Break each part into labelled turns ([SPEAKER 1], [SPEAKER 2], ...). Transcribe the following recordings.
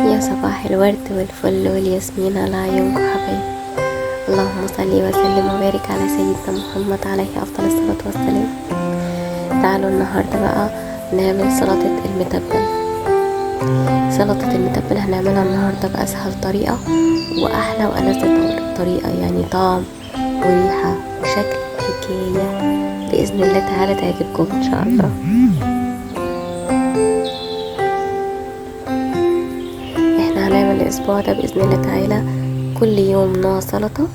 [SPEAKER 1] يا صباح الورد والفل والياسمين على عيونكم حبايبي. اللهم صل وسلم وبارك على سيدنا محمد عليه افضل الصلاة والسلام. تعالوا النهاردة بقى نعمل سلطة المتبل. سلطة المتبل هنعملها النهاردة بأسهل طريقة وأحلى وألذ طريقة، يعني طعم وريحة وشكل حكاية. بإذن الله تعالى تعجبكم إن شاء الله. احنا هنعمل الأسبوع ده بإذن الله تعالى كل يوم نوع سلطة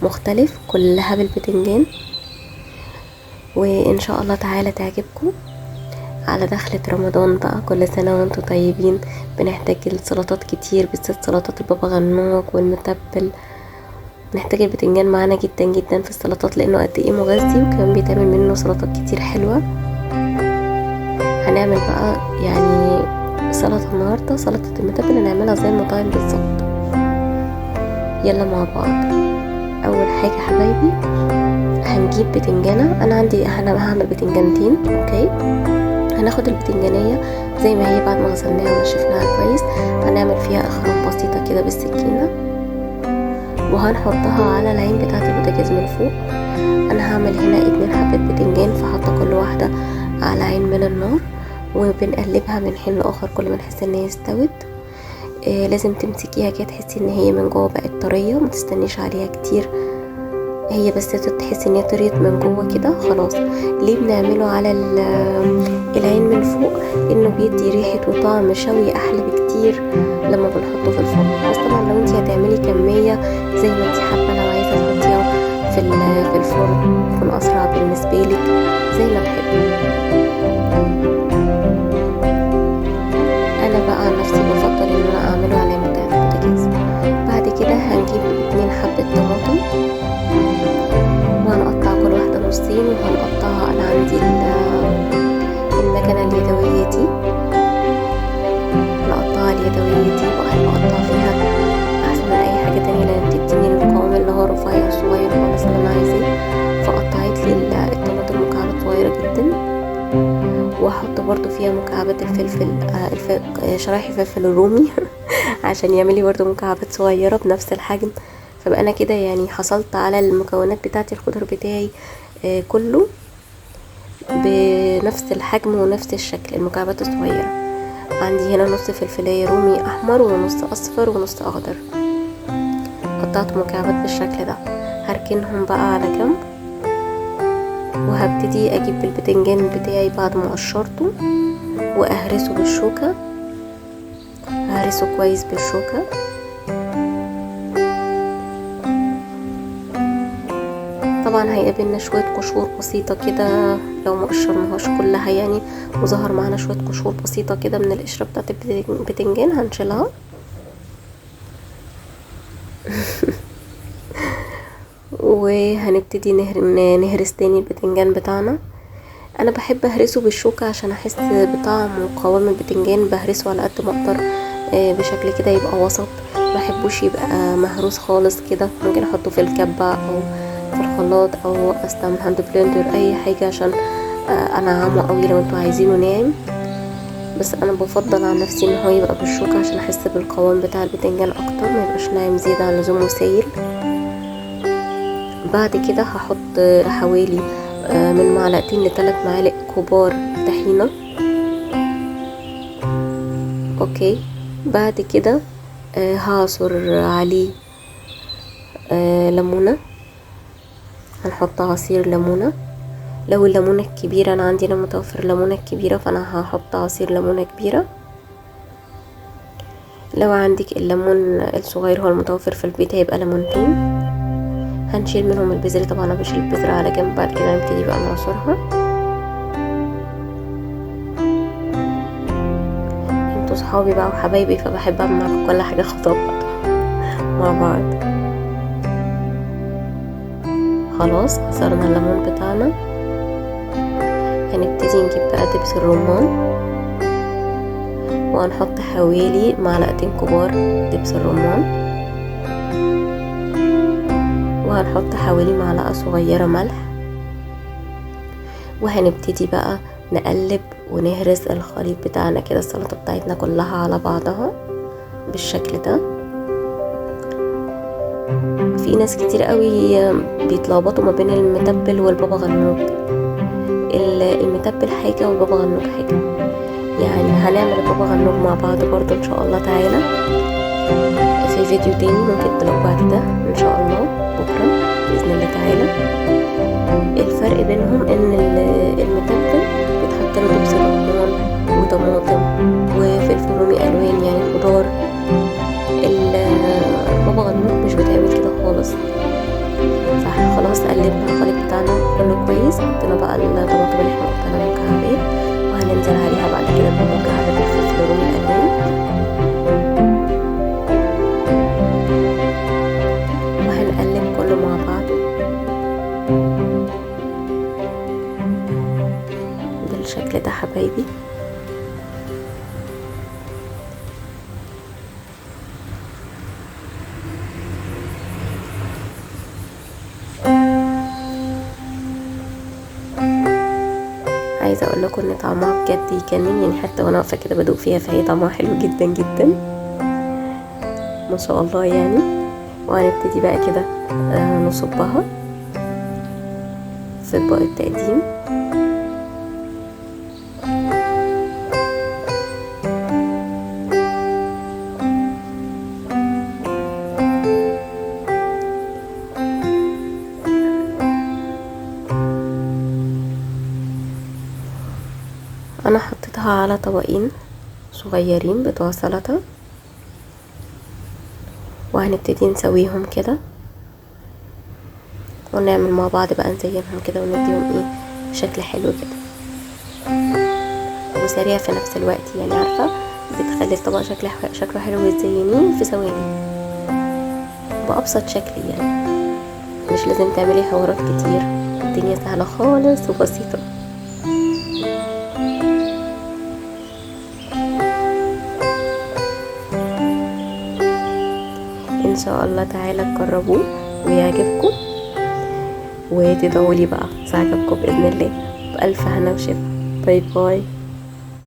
[SPEAKER 1] مختلف كلها بالبتنجان، وإن شاء الله تعالى تعجبكم. على دخلة رمضان بقى كل سنة وانتم طيبين. بنحتاج السلطات كتير، بالذات سلطات البابا غنوج والمتبل. بنحتاج البتنجان معانا جدا جدا في السلطات لانه قد ايه مغذي، وكمان بيتعمل منه سلطات كتير حلوة. هنعمل بقى يعني سلطة النهاردة، سلطة المتبل هنعملها زي المطاعم بالظبط. يلا مع بعض. اول حاجة حبايبي هنجيب بتنجانة. انا هعمل بتنجانتين. اوكي، هناخد البتنجانية زي ما هي بعد ما غسلناها ونشفناها كويس، هنعمل فيها اخرام بسيطة كده بالسكينة، وهنحطها على العين بتاعة البوتاجاز من فوق. انا هعمل هنا 2 حبات بتنجان، فحطه كل واحدة على عين من النار، وبنقلبها من حين لاخر كل ما نحس ان هي استوت. لازم تمسكيها كده تحسي ان هي من جوه بقت طرية، ما تستنيش عليها كتير، هي بس تحس ان هي طريت من جوه كده خلاص. ليه بنعمله على العين من فوق؟ انه بيدي ريحه وطعم شوي احلى بكتير لما بنحطه في الفرن. بس طبعا لو انت هتعملي كميه زي ما انت حابه، لو عايزه تحطيها في الفرن يكون اسرع بالنسبه لك زي ما تحبي. انا بقى عن نفسي بفضل ان انا اعمله على العين بتاعه البوتاجاز. بعد كده هنجيب 2 حبه طماطم، وهنقطع كل واحدة نصين، وهنقطعها. أنا عندي المكنة اليدوية دي، نقطعها اليدوية دي، وهنقطع فيها أحسن من أي حاجة تانية لأن بتديني القوام اللي هو رفيع صغير خالص اللي أنا عايزاه. فقطعت لي الطماطم مكعبات صغيرة جدا، وهحط برضو فيها مكعبات الفلفل، شرايح الفلفل الرومي عشان يعملي برضو مكعبات صغيرة بنفس الحجم. فبقى انا كده يعني حصلت على المكونات بتاعتي، الخضر بتاعي كله بنفس الحجم ونفس الشكل، المكعبات الصغيرة. عندي هنا نص فلفلاية رومي احمر، ونص اصفر، ونص اخضر، قطعت مكعبات بالشكل ده. هركنهم بقى على جنب، وهبتدي اجيب البتنجان بتاعي بعد ما قشرته واهرسه بالشوكة. ههرسه كويس بالشوكة. طبعا هيقابلنا شوية قشور بسيطة كده لو ما قشرناهاش كلها يعني، وظهر معانا شوية قشور بسيطة كده من القشرة بتاعت البتنجان، هنشيلها. وهنبتدي نهرس تاني البتنجان بتاعنا. انا بحب اهرسه بالشوكة عشان احس بطعم وقوام البتنجان، بهرسه على قد ما اقدر بشكل كده يبقى وسط، محبوش يبقى مهروس خالص كده. ممكن احطه في الكبة او في الخلاط او استعمل هاند بلندر، اي حاجة عشان انعمه قوي لو انتوا عايزينه ناعم. بس انا بفضل عن نفسي ان هو يبقى بالشوكة عشان احس بالقوام بتاع البتنجان اكتر، ما يبقاش ناعم زيادة عن اللزوم وسايل. بعد كده هحط حوالي من 2 ل3 معالق كبار طحينة. اوكي، بعد كده هعصر عليه ليمونة، هنحط عصير ليمونة. لو الليمونة الكبيرة، انا عندي هنا متوفر ليمونة كبيرة فانا هحط عصير ليمونة كبيرة. لو عندك الليمون الصغير هو المتوفر في البيت هيبقى ليمونتين. هنشيل منهم البذر، طبعا انا بشيل البذرة على جنب. بعد كده نبتدي بقى نعصرها. انتوا صحابي بقى وحبايبي، فبحب اعمل معاكم كل حاجة خطوات مع بعض. خلاص عصرنا الليمون بتاعنا. هنبتدي نجيب بقى دبس الرمان، وهنحط حوالي 2 معلقة كبار دبس الرمان، وهنحط حوالي 1 معلقة صغيرة ملح. وهنبتدي بقى نقلب ونهرس الخليط بتاعنا كده، السلطة بتاعتنا كلها على بعضها. بالشكل ده. في ناس كتير قوي بيتلخبطوا ما بين المتبل والبابا غنوج. المتبل حاجة والبابا غنوج حاجة، يعني هنعمل البابا غنوج مع بعض برضو ان شاء الله تعالى في فيديو تاني، ممكن تلاقوا بعد ده ان شاء الله بكرة بإذن الله تعالى. الفرق بينهم ان المتبل بيتحط له دبس رمان وطماطم وفلفل رومي الوان يعني خضار. البابا غنوج مش بتعمل كده خالص. فاحنا خلاص قلبنا الخليط بتاعنا كله كويس، حطينا بقى الطماطم اللي احنا قطعناها مكعبات، وهننزل عليها بعد كده بمكعبات الفلفل الرومي الالوان، وهنقلب كله مع بعضه بالشكل ده حبايبي. عايزه اقول لكم ان طعمها بجد يجنن، يعني حتى وانا واقفه كده بدوق فيها فهي طعمها حلو جدا جدا ما شاء الله يعني. وهنبتدي بقى كده نصبها في اطباق التقديم. انا حطيتها على طبقين صغيرين بتوع سلطة، وهنبتدي نسويهم كده ونعمل مع بعض بقى نزينهم كده ونديهم ايه شكل حلو كده وسريع في نفس الوقت، يعني عارفة بتخلي الطبق شكله حلو وتزينيه في ثواني بأبسط شكل. يعني مش لازم تعملي حوارات كتير، الدنيا سهلة خالص وبسيطة. ان شاء الله تعالى تجربوه ويعجبكم وتدعوا لي بقى اذا عجبكم باذن الله. بألف هنا وشفا. باي باي.